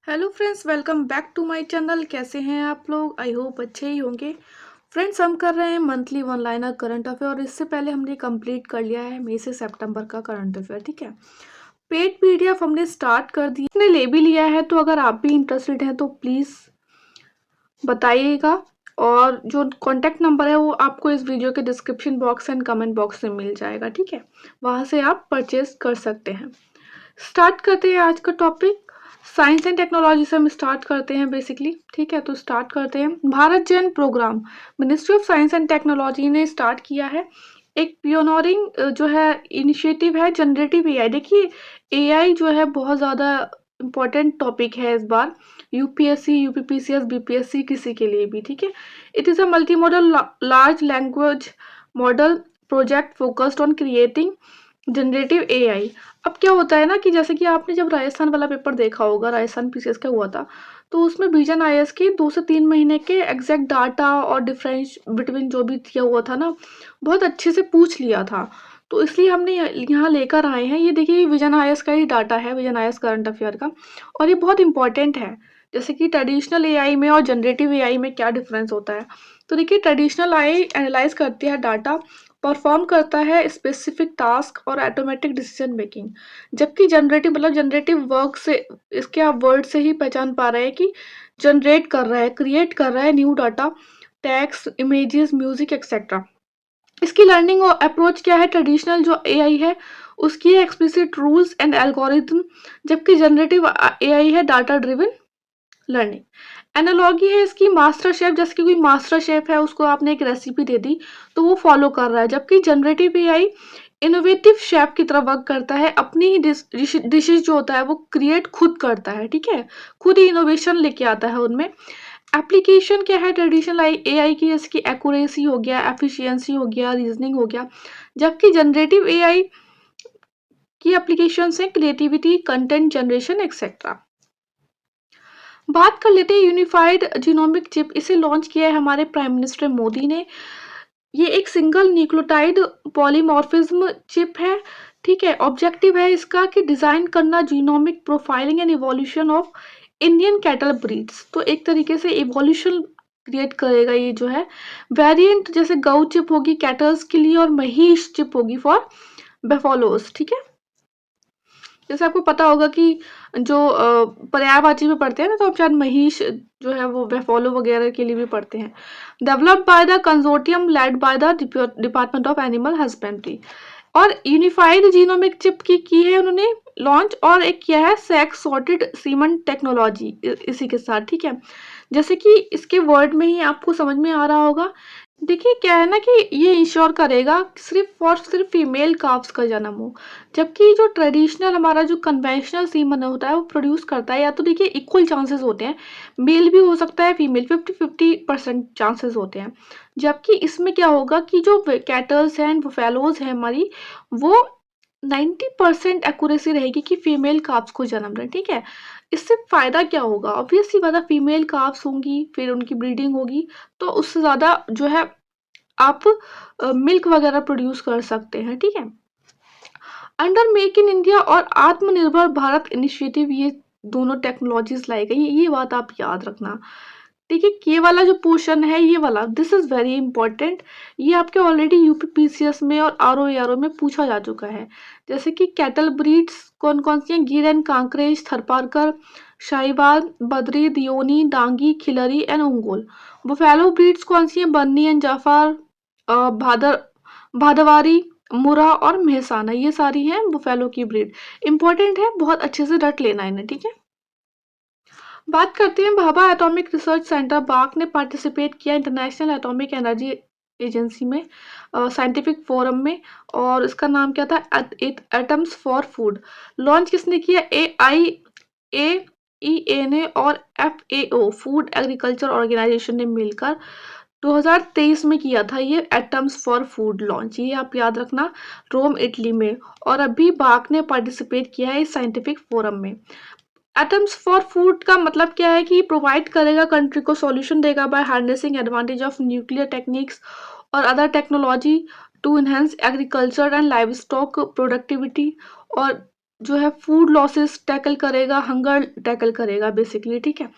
Hello friends, welcome back to my channel. कैसे हैं आप लोग? आई होप अच्छे ही होंगे। फ्रेंड्स, हम कर रहे हैं monthly one liner current affair और इससे पहले हमने कंप्लीट कर लिया है मई से सितंबर का करंट अफेयर। ठीक है, पेड पीडीएफ हमने स्टार्ट कर दी, हमने ले भी लिया है। तो अगर आप भी इंटरेस्टेड हैं तो प्लीज़ बताइएगा। और जो कॉन्टैक्ट नंबर है वो आपको इस वीडियो के description box and comment box में मिल जाएगा। ठीक है, वहाँ से आप परचेज कर सकते हैं। स्टार्ट करते हैं आज का टॉपिक। साइंस एंड टेक्नोलॉजी से हम स्टार्ट करते हैं बेसिकली। ठीक है, तो स्टार्ट करते हैं। Bharat Jan programme ministry of science and technology ने स्टार्ट किया है। एक पियोनियरिंग जो है इनिशिएटिव है जनरेटिव एआई। देखिए, एआई जो है बहुत ज़्यादा इम्पोर्टेंट टॉपिक है इस बार, यूपीएससी, यूपीपीसीएस, बीपीएससी, किसी के लिए भी। ठीक है, it is a multi modal large language model project focused on creating generative AI. अब क्या होता है ना कि जैसे कि आपने जब राजस्थान वाला पेपर देखा होगा, राजस्थान पीसीएस का हुआ था, तो उसमें विजन आईएएस के 2 से 3 महीने के एग्जैक्ट डाटा और डिफरेंस बिटवीन जो भी दिया हुआ था ना, बहुत अच्छे से पूछ लिया था। तो इसलिए हमने यहाँ लेकर आए हैं। ये देखिए, ये विजन आईएएस का ही डाटा है, विजन आईएएस करंट अफेयर का, और ये बहुत इंपॉर्टेंट है। जैसे कि ट्रेडिशनल एआई में और जनरेटिव एआई में क्या डिफरेंस होता है। तो देखिए, ट्रेडिशनल आई एनालाइज करती है डाटा, परफॉर्म करता है स्पेसिफिक टास्क और ऑटोमेटिक डिसीजन मेकिंग, जबकि जनरेटिव मतलब जनरेटिव वर्क से, इसके आप वर्ड से ही पहचान पा रहे हैं कि जनरेट कर रहा है, क्रिएट कर रहा है new data, text, images, music etcetera. इसकी लर्निंग और अप्रोच क्या है? ट्रेडिशनल जो एआई है उसकी है एक्सप्लिसिट रूल्स एंड एल्गोरिथम, जबकि जनरेटिव एआई है डाटा ड्रिवन लर्निंग। एनालॉगी है इसकी मास्टर शेफ। जैसे कि कोई मास्टर शेफ है, उसको आपने एक रेसिपी दे दी तो वो फॉलो कर रहा है, जबकि जनरेटिव एआई इनोवेटिव शेफ की तरह वर्क करता है, अपनी ही डिशेज जो होता है वो क्रिएट खुद करता है। ठीक है, खुद ही इनोवेशन लेके आता है उनमें। एप्लीकेशन क्या है ट्रेडिशनल एआई की? इसकी एक्यूरेसी हो गया, एफिशिएंसी हो गया, रीजनिंग हो गया, जबकि जनरेटिव एआई की एप्लीकेशन है क्रिएटिविटी, कंटेंट जनरेशन एक्सेट्रा। बात कर लेते हैं यूनिफाइड जीनोमिक चिप। इसे लॉन्च किया है हमारे प्राइम मिनिस्टर मोदी ने। ये एक सिंगल न्यूक्लियोटाइड पॉलीमॉर्फिज्म चिप है। ठीक है, ऑब्जेक्टिव है इसका कि डिजाइन करना genomic profiling and evolution of Indian cattle breeds. तो एक तरीके से इवोल्यूशन क्रिएट करेगा ये जो है। वेरिएंट जैसे गऊ चिप होगी कैटल्स के लिए और महिष चिप होगी फॉर बेफोलोस। ठीक है, जैसे आपको पता होगा कि जो पर्यायवाची में पढ़ते हैं ना, तो आप शायद महिष जो है वो बेफोलो वगैरह के लिए भी पढ़ते हैं। Developed by the consortium led by the department of animal husbandry. और यूनिफाइड जीनोमिक चिप की है उन्होंने लॉन्च, और एक किया है सेक्स सॉर्टेड सीमन टेक्नोलॉजी इसी के साथ। ठीक है, जैसे कि इसके वर्ड में ही आपको समझ में आ रहा होगा। देखिए, क्या है ना कि ये इंश्योर करेगा कि सिर्फ और सिर्फ फीमेल काफ्स का जन्म हो, जबकि जो ट्रेडिशनल हमारा जो कन्वेंशनल सीमन होता है वो प्रोड्यूस करता है, या तो देखिए इक्वल चांसेस होते हैं, मेल भी हो सकता है फीमेल, 50-50% चांसेस होते हैं। जबकि इसमें क्या होगा कि जो कैटल्स हैं, बुफेलोज हैं हमारी, वो 90% एक्यूरेसी रहेगी कि फीमेल काफ्स को जन्म दें। ठीक है, इससे फायदा क्या होगा? ऑब्वियस सी बात है, फीमेल काफ्स होंगी, फिर उनकी ब्रीडिंग होगी, तो उससे ज़्यादा जो है आप मिल्क वगैरह प्रोड्यूस कर सकते हैं। ठीक है, अंडर मेक इन इंडिया और आत्मनिर्भर भारत इनिशिएटिव ये दोनों टेक्नोलॉजीज लाई गई, ये बात आप याद रखना। ठीक है, ये वाला जो पोर्शन है, ये वाला दिस इज वेरी इंपॉर्टेंट। ये आपके ऑलरेडी यूपीपीसीएस में और आरओ में पूछा जा चुका है। जैसे कि कैटल ब्रीड्स कौन कौन सी हैं? Gir and Kankrej, Tharparkar, Sahiwal, Badri, Deoni, Dangi, Khillari and Ongole. Buffalo breeds कौन सी हैं? बन्नी एंड जाफर, भादवारी, मुरा और मेहसाना, ये सारी हैं बुफेलो की ब्रीड। इंपॉर्टेंट है, बहुत अच्छे से रट लेना इन्हें। ठीक है, बात करते हैं भाभा एटॉमिक रिसर्च सेंटर। बाक ने पार्टिसिपेट किया इंटरनेशनल एटॉमिक एनर्जी एजेंसी में, साइंटिफिक फोरम में, और इसका नाम क्या था? Atoms for food. लॉन्च किसने किया? ए ने और FAO फूड एग्रीकल्चर ऑर्गेनाइजेशन ने मिलकर 2023 में किया था ये एटम्स फॉर फूड लॉन्च। ये आप याद रखना, रोम इटली में। और अभी बाक ने पार्टिसिपेट किया है इस साइंटिफिक फोरम में। एटम्स फॉर फूड का मतलब क्या है कि प्रोवाइड करेगा कंट्री को, सॉल्यूशन देगा by harnessing advantage of nuclear techniques और other technology to enhance agriculture and livestock productivity. और जो है फूड लॉसेस टैकल करेगा, हंगर टैकल करेगा बेसिकली, ठीक है।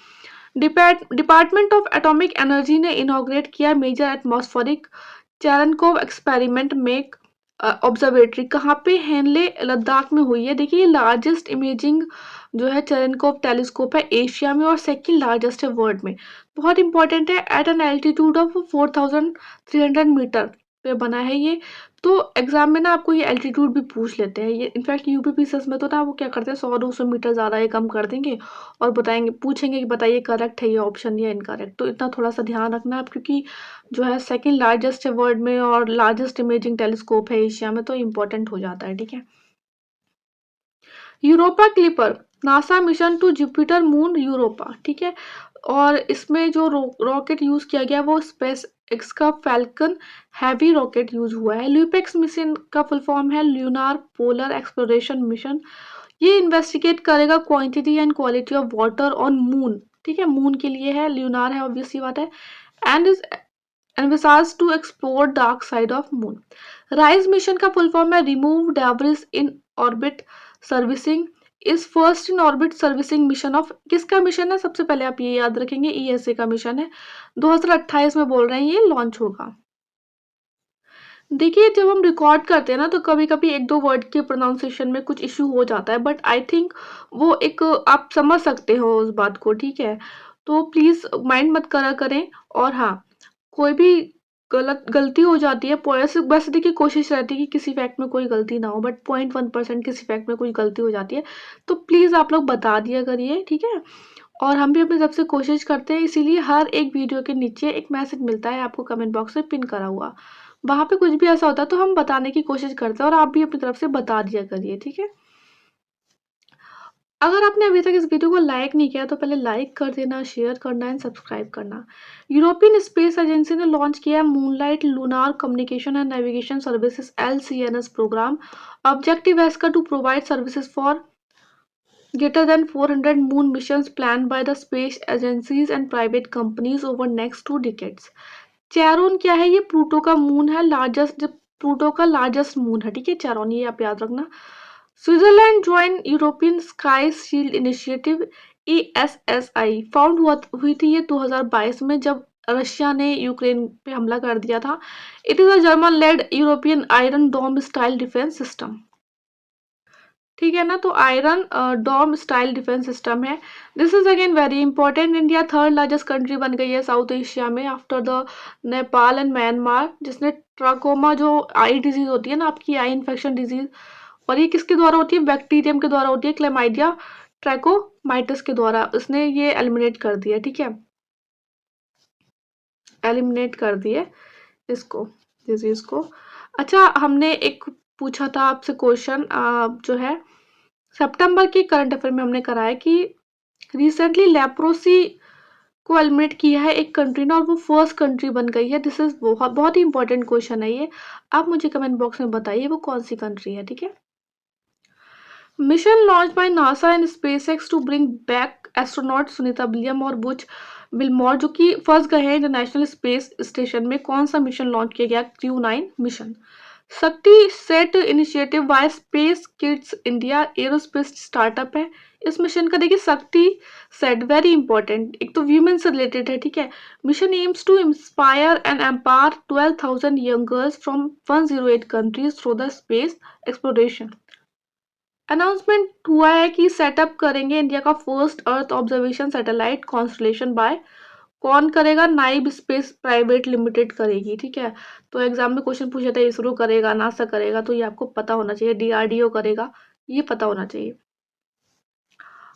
डिपार्टमेंट ऑफ एटॉमिक एनर्जी ने इनॉग्रेट किया major atmospheric Cherenkov experiment MACE observatory. कहाँ पे? हेनले लद्दाख में हुई है। देखिए ये लार्जेस्ट इमेजिंग जो है चेरनकोव टेलीस्कोप है एशिया में और सेकंड लार्जेस्ट है वर्ल्ड में। बहुत इंपॉर्टेंट है। At an altitude of 4300 metre पे बना है ये। तो एग्जाम में ना आपको ये एल्टीट्यूड भी पूछ लेते हैं ये। इनफैक्ट यूपीपीसीएस में तो ना वो क्या करते हैं 100-200 मीटर ज़्यादा ये कम कर देंगे और बताएंगे, पूछेंगे कि बताइए करेक्ट है ये ऑप्शन या इनकरेक्ट। तो इतना थोड़ा सा ध्यान रखना आप, क्योंकि जो है सेकंड लार्जेस्ट है वर्ल्ड में और लार्जेस्ट इमेजिंग टेलीस्कोप है एशिया में, तो इम्पोर्टेंट हो जाता है, ठीक है। Europa Clipper NASA mission to Jupiter moon Europa, ठीक है। और इसमें जो रॉकेट यूज किया गया वो स्पेस एक्स का फैल्कन हैवी रॉकेट यूज हुआ है। ल्यूपेक्स मिशन का फुल फॉर्म है ल्यूनार पोलर एक्सप्लोरेशन मिशन। ये इन्वेस्टिगेट करेगा quantity and quality of water on moon, ठीक है। मून के लिए है, ल्यूनार है, ऑब्वियस सी बात है। And is envisaged to explore dark side of moon. RISE mission का फुल फॉर्म है remove debris in orbit servicing. इस first in orbit servicing mission of किसका मिशन है? सबसे पहले आप ये याद रखेंगे ईएसए का मिशन है। 2028 में बोल रहे हैं ये लॉन्च होगा। देखिए जब हम रिकॉर्ड करते हैं ना तो कभी कभी एक दो वर्ड के प्रोनाउंसिएशन में कुछ इश्यू हो जाता है, बट आई थिंक वो एक आप समझ सकते हो उस बात को, ठीक है। तो प्लीज माइंड मत करा करें। और हाँ, कोई भी गलती हो जाती है, वैसे देखिए कोशिश रहती है कि किसी फैक्ट में कोई गलती ना हो, बट 0.1% किसी फैक्ट में कोई गलती हो जाती है तो प्लीज़ आप लोग बता दिया करिए, ठीक है। और हम भी अपनी तरफ से कोशिश करते हैं, इसीलिए हर एक वीडियो के नीचे एक मैसेज मिलता है आपको कमेंट बॉक्स में पिन करा हुआ। वहाँ पे कुछ भी ऐसा होता है तो हम बताने की कोशिश करते हैं और आप भी अपनी तरफ से बता दिया करिए, ठीक है। अगर आपने अभी तक इस वीडियो को लाइक नहीं किया तो पहले लाइक कर देना, शेयर करना एंड सब्सक्राइब करना। यूरोपियन स्पेस एजेंसी ने लॉन्च किया Moonlight lunar communication and navigation services LCNS programme. Objective है इसका to provide services for greater than 400 moon missions planned by the space agencies and private companies over next 2 decades। चैरोन क्या है? ये Pluto का moon है, largest, Pluto का largest moon है, ठीक है चैरोन, ये आप याद रखना। Switzerland join European sky shield initiative ESSI। Found हुई थी ये 2022 में जब रशिया ने यूक्रेन पे हमला कर दिया था। It is a German led European Iron Dome style defence system, ठीक है ना। तो Iron Dome style defence system है। This is again very important. India third largest country बन गई है साउथ एशिया में after the Nepal and Myanmar, जिसने ट्राकोमा जो आई डिजीज होती है ना आपकी, आई इन्फेक्शन डिजीज, और ये किसके द्वारा होती है? बैक्टीरियम के द्वारा होती है, क्लेमाइडिया ट्रैकोमाइटिस के द्वारा। इसने ये एलिमिनेट कर दिया, ठीक है, एलिमिनेट कर दिए इसको, डिजीज को। अच्छा, हमने एक पूछा था आपसे क्वेश्चन जो है सितंबर के करंट अफेयर में हमने कराया कि रिसेंटली लेप्रोसी को एलिमिनेट किया है एक कंट्री ने और वो फर्स्ट कंट्री बन गई है। दिस इज बहुत बहुत ही इंपॉर्टेंट क्वेश्चन है ये। आप मुझे कमेंट बॉक्स में बताइए वो कौन सी कंट्री है, ठीक है। Mission launch by NASA and SpaceX to bring back astronaut Sunita William और बुच विल्मोर, जो कि फंस गए हैं इंटरनेशनल स्पेस स्टेशन में। कौन सा मिशन लॉन्च किया गया? Crew 9 mission. Shakti SAT initiative by Space Kidz India aerospace startup है। इस मिशन का देखिए शक्ति सेट वेरी इंपॉर्टेंट, एक तो वीमेन से रिलेटेड है, ठीक है। Mission aims to inspire and empower 12,000 young girls from 108 countries through the space exploration. Announcement हुआ है कि सेटअप करेंगे इंडिया का first earth observation satellite constellation by, कौन करेगा? नाइब स्पेस प्राइवेट लिमिटेड करेगी, ठीक है। तो एग्जाम में क्वेश्चन पूछा था इसरो करेगा, नासा करेगा, तो ये आपको पता होना चाहिए। DRDO करेगा, ये पता होना चाहिए।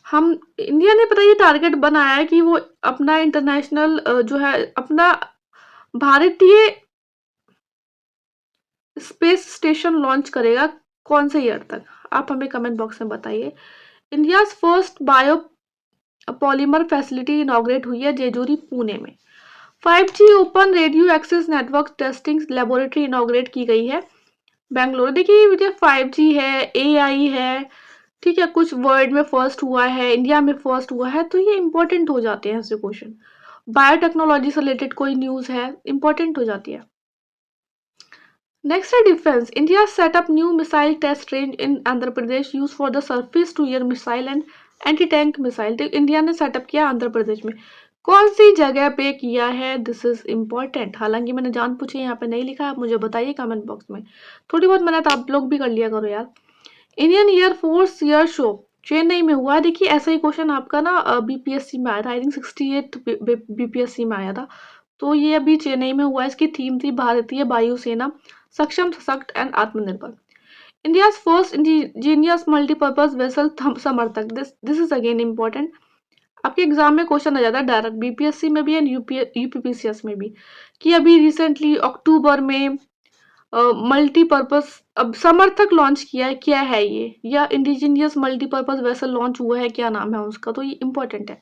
हम इंडिया ने पता ये टारगेट बनाया है कि वो अपना इंटरनेशनल जो है अपना भारतीय स्पेस स्टेशन लॉन्च करेगा कौन से ईयर तक? आप हमें कमेंट बॉक्स में बताइए। India first bio polymer facility inaugurate हुई है जेजूरी पुणे में। 5G open radio access network testing laboratory inaugurate की गई है बेंगलोर। देखिए ये 5G है, AI है, ठीक है, कुछ वर्ल्ड में फर्स्ट हुआ है, इंडिया में फर्स्ट हुआ है, तो ये इंपॉर्टेंट हो जाते हैं ऐसे क्वेश्चन। बायोटेक्नोलॉजी से रिलेटेड कोई न्यूज़ है, इंपॉर्टेंट हो जाती है। नेक्स्ट है defence. India set up new missile test range in Andhra Pradesh use for the surface to air missile and anti tank missile. तो इंडिया ने सेटअप किया आंध्र प्रदेश में, कौन सी जगह पे किया है, दिस इज इम्पोर्टेंट। हालांकि मैंने जान पूछे यहाँ पे नहीं लिखा, आप मुझे बताइए कमेंट बॉक्स में। थोड़ी बहुत मेहनत आप लोग भी कर लिया करो यार। Indian air force air show Chennai में हुआ है। देखिए ऐसा ही क्वेश्चन आपका ना बीपीएससी में आया था, आई थिंक 68 बीपीएससी में आया था। तो ये अभी चेन्नई में हुआ है। इसकी थीम थी भारतीय वायुसेना सक्षम, सशक्त एंड आत्मनिर्भर। India's first indigenous multipurpose vessel समर्थक, दिस इज अगेन इम्पोर्टेंट। आपके एग्जाम में क्वेश्चन आ जाता है डायरेक्ट, बीपीएससी में भी एंड यूपीपीसीएस में भी, कि अभी रिसेंटली अक्टूबर में मल्टीपर्पज अब समर्थक लॉन्च किया है, क्या है ये, या इंडिजीनियस मल्टीपर्पज वेसल लॉन्च हुआ है, क्या नाम है उसका, तो ये इंपॉर्टेंट है।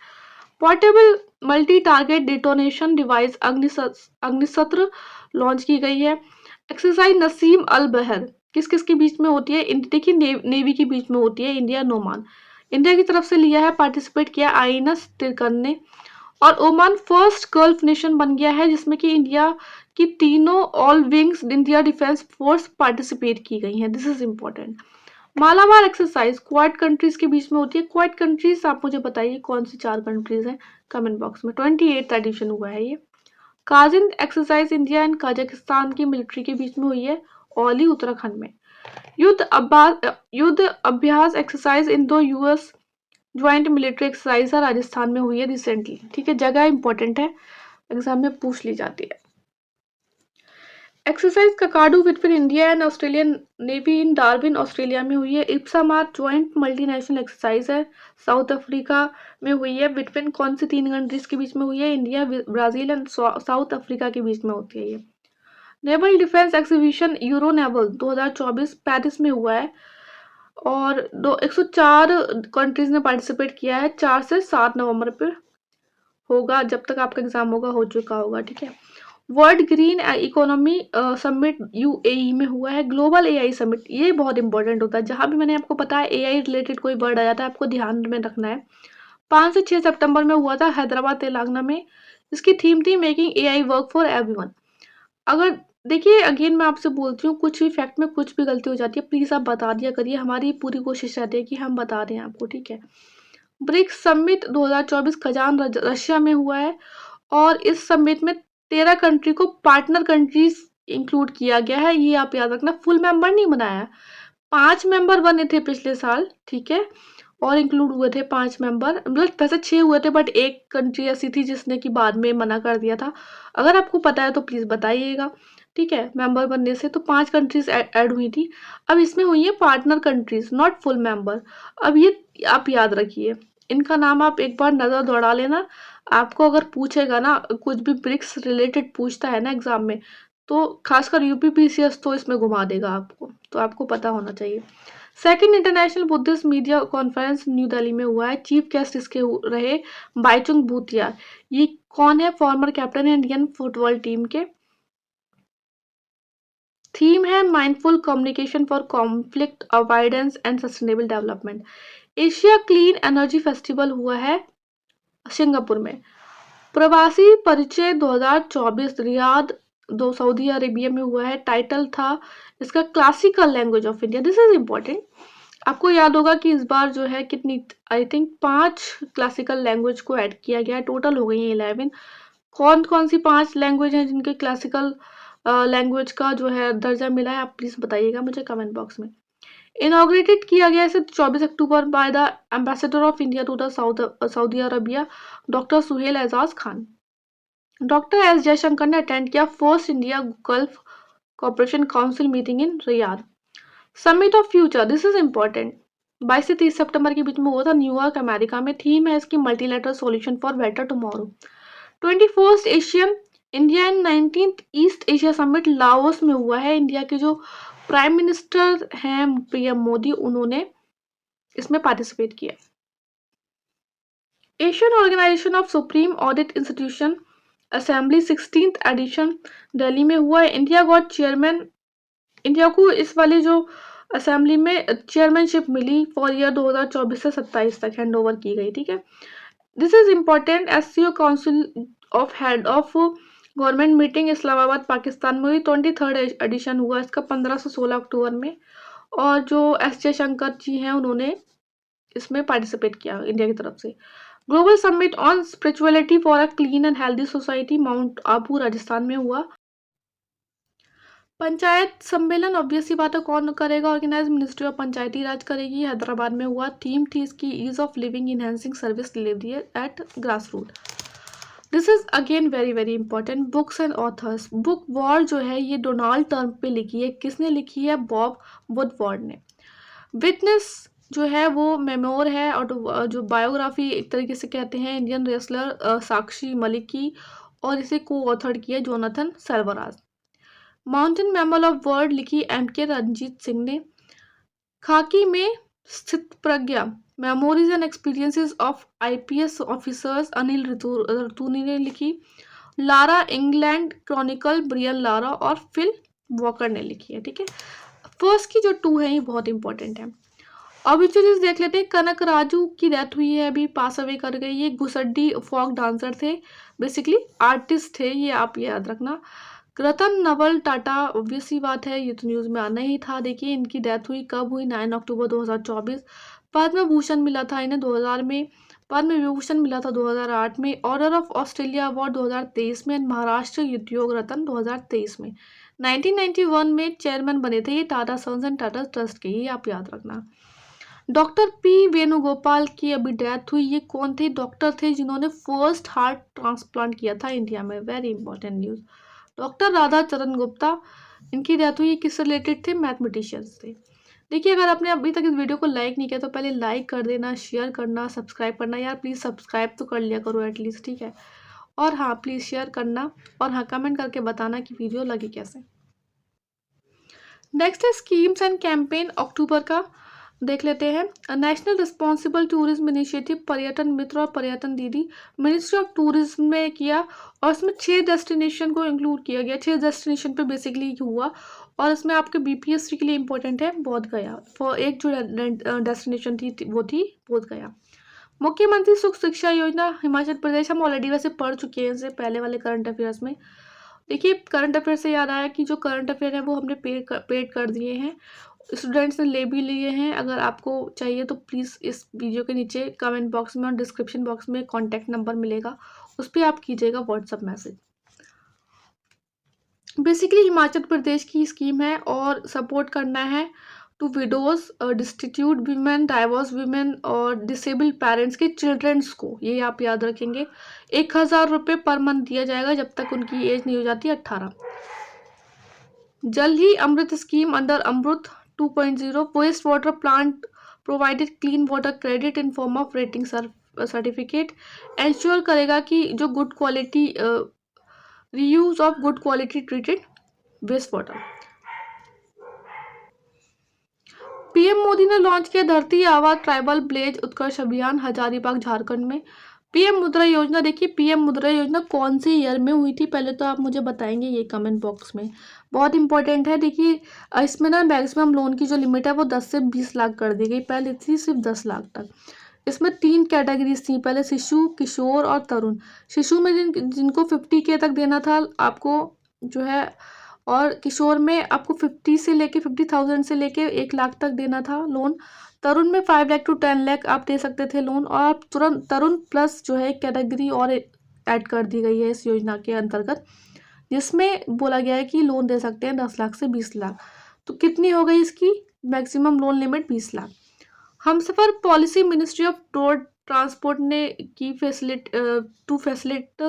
Portable multi target detonation device Agnishastra launch की गई है। एक्सरसाइज नसीम अल बहर किस किस के बीच में होती है, देखिए नेवी के बीच में होती है, इंडिया नोमान। इंडिया की तरफ से लिया है, पार्टिसिपेट किया आईएनएस तिरकन ने। और ओमान फर्स्ट गल्फ नेशन बन गया है जिसमें कि इंडिया की तीनों all wings India defence force participate की गई हैं, this is important. Malabar exercise quad countries के बीच में होती है। क्वाड कंट्रीज आप मुझे बताइए कौन सी 4 कंट्रीज हैं कमेंट बॉक्स में। 28th एडिशन हुआ है ये। Cousin exercise India and Kazakhstan की मिलिट्री के बीच में हुई है, ओली उत्तराखंड में। युद्ध अभ्यास exercise Indo US joint military exercise Rajasthan में हुई है रिसेंटली। ठीक है, जगह इंपॉर्टेंट है, एग्जाम में पूछ ली जाती है। Exercise Kakadu between India and Australian navy in Darwin Australia में हुई है। इप्सामार ज्वाइंट मल्टीनेशनल एक्सरसाइज है, साउथ अफ्रीका में हुई है। बिटवीन कौन सी 3 कंट्रीज के बीच में हुई है, India, Brazil and south Africa के बीच में होती है ये। Naval defence exhibition euro naval 2024 Paris में हुआ है और 104 कंट्रीज ने पार्टिसिपेट किया है। 4 से 7 नवंबर पे होगा, जब तक आपका एग्जाम होगा हो चुका होगा। ठीक है, world green economy summit UAE में हुआ है। ग्लोबल एआई समिट, ये बहुत इंपॉर्टेंट होता है, जहां भी मैंने आपको बताया एआई रिलेटेड कोई वर्ड आ जाता है आपको ध्यान में रखना है। 5 से 6 सितंबर में हुआ था हैदराबाद तेलंगाना में। इसकी थीम थी making AI work for everyone. अगर देखिए अगेन मैं आपसे बोलती हूँ, कुछ भी फैक्ट में कुछ भी गलती हो जाती है, प्लीज आप बता दिया करिए, हमारी पूरी कोशिश रहती है कि हम बता दें आपको। ठीक है, ब्रिक्स समिट 2024 खजान रशिया में हुआ है और इस समिट में 13 कंट्री को पार्टनर कंट्रीज इंक्लूड किया गया है। ये आप याद रखना, फुल मेंबर नहीं बनाया। 5 मेंबर बने थे पिछले साल, ठीक है, और इंक्लूड हुए थे 5 मेंबर, मतलब वैसे 6 हुए थे बट एक कंट्री ऐसी थी जिसने कि बाद में मना कर दिया था। अगर आपको पता है तो प्लीज बताइएगा। ठीक है, मेंबर बनने से तो 5 कंट्रीज ऐड हुई थी। अब इसमें हुई है partner countries, not full member. अब ये आप याद रखिए, इनका नाम आप एक बार नजर दौड़ा लेना। आपको अगर पूछेगा ना कुछ भी ब्रिक्स रिलेटेड पूछता है ना एग्जाम में, तो खासकर यूपीपीसीएस तो इसमें घुमा देगा आपको, तो आपको पता होना चाहिए। Second international Buddhist media conference new Delhi में हुआ है। चीफ गेस्ट इसके रहे बाइचुंग भूतिया। ये कौन है, फॉर्मर कैप्टन है इंडियन फुटबॉल टीम के। थीम है mindful communication for conflict avoidance and sustainable development. Asia clean energy festival हुआ है सिंगापुर में। प्रवासी परिचय 2024 रियाद दो सऊदी अरेबिया में हुआ है। टाइटल था इसका classical language of India, this is important. आपको याद होगा कि इस बार जो है कितनी, आई थिंक 5 क्लासिकल लैंग्वेज को ऐड किया गया है, टोटल हो गई है 11। कौन कौन सी 5 लैंग्वेज हैं जिनके क्लासिकल लैंग्वेज का जो है दर्जा मिला है, आप प्लीज बताइएगा मुझे कमेंट बॉक्स में। इनॉग्रेटेड किया गया इसे 24 October by the ambassador of India to the Saudi Arabia doctor Suhel Ajaz Khan. Doctor S Jaishankar ने अटेंड किया first India Gulf cooperation council meeting in Riyadh. Summit of future, this is important, 22 से 30 सितंबर के बीच में हुआ था न्यूयॉर्क अमेरिका में। थीम है इसकी multilateral solution for better tomorrow. 21st Asian India and 19th East Asia summit Laos में हुआ है। इंडिया के जो प्राइम मिनिस्टर हैं पीएम मोदी, उन्होंने इसमें पार्टिसिपेट किया। Asian organisation of supreme audit institution assembly 16th edition Delhi में हुआ है। इंडिया गॉट चेयरमैन, इंडिया को इस वाली जो असेंबली में चेयरमैनशिप मिली फॉर ईयर 2024 से 27 तक हैंड ओवर की गई। ठीक है, this is important. SCO council of head of government meeting Islamabad Pakistan में हुई, 23rd एडिशन हुआ इसका 15 से 16 अक्टूबर में। और जो एस जयशंकर जी हैं उन्होंने इसमें पार्टिसिपेट किया इंडिया की तरफ से। Global summit on spirituality for a clean and healthy society Mount Abu Rajasthan में हुआ। पंचायत सम्मेलन ऑब्वियसली बात है कौन करेगा organise, ministry of Panchayati Raj करेगी, हैदराबाद में हुआ। थीम थी इसकी ease of living enhancing service delivery at grass root. This is again very very important. Books and authors, book war जो है ये डोनाल्ड ट्रंप पे लिखी है। किसने लिखी है? बॉब वुडवर्ड ने। विटनेस जो है वो मेमोर है और जो बायोग्राफी एक तरीके से कहते हैं इंडियन रेसलर साक्षी मलिक की, और इसे को ऑथर्ड किया Jonathan Sarvaraj. Mountain mammal of world लिखी एम.के. रंजीत सिंह ने। खाकी में स्थित प्रज्ञा, memories and experiences of IPS officers Anil Ratuni ने लिखी। Lara England chronicle Brian Lara और फिल वॉकर ने लिखी है। ठीक है, फर्स्ट की जो 2 है ये बहुत इंपॉर्टेंट है। ऑब्ituaries देख लेते हैं। कनक राजू की डेथ हुई है, अभी पास अवे कर गई। ये गुसड्डी फोक डांसर थे, बेसिकली आर्टिस्ट थे, ये आप याद रखना। रतन नवल टाटा, ऑब्वियसली बात है ये तो न्यूज़ में आना ही था। देखिए इनकी डेथ हुई कब हुई? 9 अक्टूबर 2024। पद्म भूषण मिला था इन्हें 2000 में, पद्म विभूषण मिला था 2008 में, ऑर्डर ऑफ ऑस्ट्रेलिया अवार्ड 2023 में, महाराष्ट्र उद्योग रत्न 2023 में। 1991 में चेयरमैन बने थे ये Tata Sons and Tata Trust के, ये आप याद रखना। डॉक्टर पी वेणुगोपाल की अभी डेथ हुई। ये कौन थे? डॉक्टर थे जिन्होंने फर्स्ट हार्ट ट्रांसप्लांट किया था इंडिया में, very important news. Doctor Radha चरण गुप्ता, इनकी डेथ हुई। किससे रिलेटेड थे? मैथमेटिशियंस थे। देखिए अगर आपने अभी तक इस वीडियो को लाइक नहीं किया तो पहले लाइक कर देना, शेयर करना, सब्सक्राइब करना। यार प्लीज़ सब्सक्राइब तो कर लिया करो एटलीस्ट, ठीक है। और हाँ प्लीज़ शेयर करना, और हाँ कमेंट करके बताना कि वीडियो लगी कैसे। नेक्स्ट है स्कीम्स एंड कैंपेन अक्टूबर का, देख लेते हैं। नेशनल रिस्पॉन्सिबल टूरिज्म इनिशिएटिव, पर्यटन मित्र और पर्यटन दीदी, मिनिस्ट्री ऑफ टूरिज्म में किया, और इसमें 6 डेस्टिनेशन को इंक्लूड किया गया। 6 डेस्टिनेशन पे बेसिकली हुआ, और इसमें आपके बीपीएससी के लिए इंपॉर्टेंट है बोध गया। फॉर एक जो डेस्टिनेशन थी वो थी बोध गया। मुख्यमंत्री सुख शिक्षा योजना हिमाचल प्रदेश, हम ऑलरेडी वैसे पढ़ चुके हैं इसे पहले वाले करंट अफेयर्स में। देखिए करंट अफेयर से याद आया कि जो करंट अफेयर है वो हमने पेड कर दिए हैं, स्टूडेंट्स ने ले भी लिए हैं। अगर आपको चाहिए तो प्लीज़ इस वीडियो के नीचे कमेंट बॉक्स में और डिस्क्रिप्शन बॉक्स में कॉन्टैक्ट नंबर मिलेगा, उस पर आप कीजिएगा WhatsApp message. Basically Himachal Pradesh की स्कीम है और सपोर्ट करना है to widows, destitute women, divorce women और डिसेबल्ड पेरेंट्स के चिल्ड्रंस को, ये आप याद रखेंगे। 1000 रुपये पर मंथ दिया जाएगा जब तक उनकी एज नहीं हो जाती 18। Jal Hi Amrit scheme under Amrit 2.0, waste water plant provided clean water credit in form of rating certificate, ensure करेगा कि जो good quality reuse of good quality treated waste water. PM Modi ने लॉन्च किया धरती आबा ट्राइबल विलेज उत्कर्ष अभियान हजारीबाग झारखंड में। पीएम मुद्रा योजना, देखिए पीएम मुद्रा योजना कौन से ईयर में हुई थी पहले तो आप मुझे बताएंगे ये कमेंट बॉक्स में, बहुत इंपॉर्टेंट है। देखिए इसमें ना मैक्सिमम लोन की जो लिमिट है वो 10 से 20 लाख कर दी गई, पहले थी सिर्फ 10 लाख तक। इसमें 3 कैटेगरीज थी, पहले शिशु, किशोर और तरुण। शिशु में जिनको 50K तक देना था आपको जो है, और किशोर में आपको 50,000 से लेके 1 लाख तक देना था लोन। तरुण में 5 लाख टू 10 लाख आप दे सकते थे लोन, और आप तुरंत तरुण प्लस जो है कैटेगरी और ऐड कर दी गई है इस योजना के अंतर्गत, जिसमें बोला गया है कि लोन दे सकते हैं 10 लाख से 20 लाख। तो कितनी हो गई इसकी maximum loan limit? 20 lakh. Humsafar policy ministry of road transport ने की to facilitate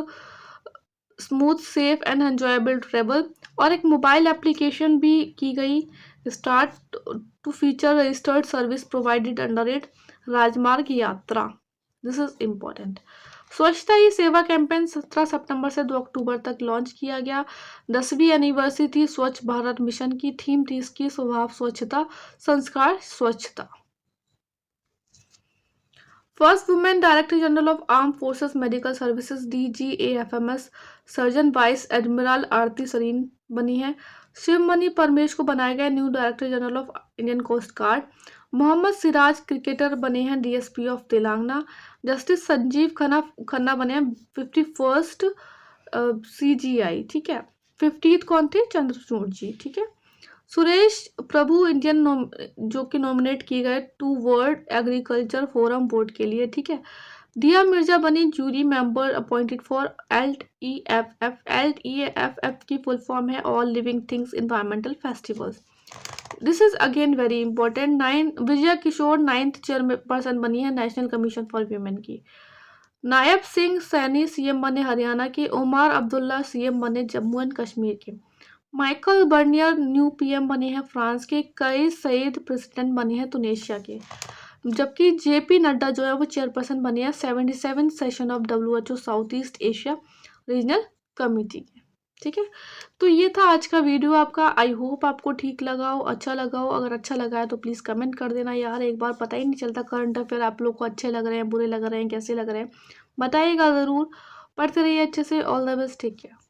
smooth safe and enjoyable travel, और एक मोबाइल एप्लीकेशन भी की गई start to feature registered service provided under it, Rajmarg Yatra. This is important. Swachhata Hi सेवा कैंपेन 17 सितंबर से 2 अक्टूबर तक लॉन्च किया गया। 10वीं एनिवर्सरी थी स्वच्छ भारत मिशन की, थीम थी इसकी स्वभाव स्वच्छता, संस्कार स्वच्छता। First women director general of arm forces medical services DGAFMS surgeon vice admiral Aarti Sarin बनी है। शिवमणि परमेश को बनाया गया new director general of Indian coast guard. Mohammed Siraj cricketer बने हैं DSP of Telangana. Justice Sanjiv Khanna बने हैं 51st CGI, ठीक है। 50th कौन थे? चंद्रचूड़ जी, ठीक है। सुरेश प्रभु इंडियन जो कि नॉमिनेट किए गए to world agriculture forum board के लिए, ठीक है। दिया मिर्जा बनी jury member appointed for LEFF। LEFF की फुल फॉर्म है all living things environmental festivals. This is again very important. Vijay Kishore 9th chairperson बनी है नेशनल कमीशन फॉर वीमेन की। नायब सिंह सैनी सीएम बने हरियाणा के। उमर अब्दुल्ला सीएम बने जम्मू एंड कश्मीर के। माइकल बर्नियर न्यू पीएम बने हैं फ्रांस के। कई सईद प्रेसिडेंट बने हैं तुनेशिया के। जबकि JP नड्डा जो है वो चेयरपर्सन बने हैं 77 session of WHO south east Asia regional committee के, ठीक है। तो ये था आज का वीडियो आपका। आई होप आपको ठीक लगा हो, अच्छा लगा हो। अगर अच्छा लगा है तो प्लीज़ कमेंट कर देना यार। एक बार पता ही नहीं चलता करंट अफेयर आप लोग को अच्छे लग रहे हैं, बुरे लग रहे हैं, कैसे लग रहे हैं, बताइएगा ज़रूर। पढ़ते रहिए अच्छे से। All the best, take care.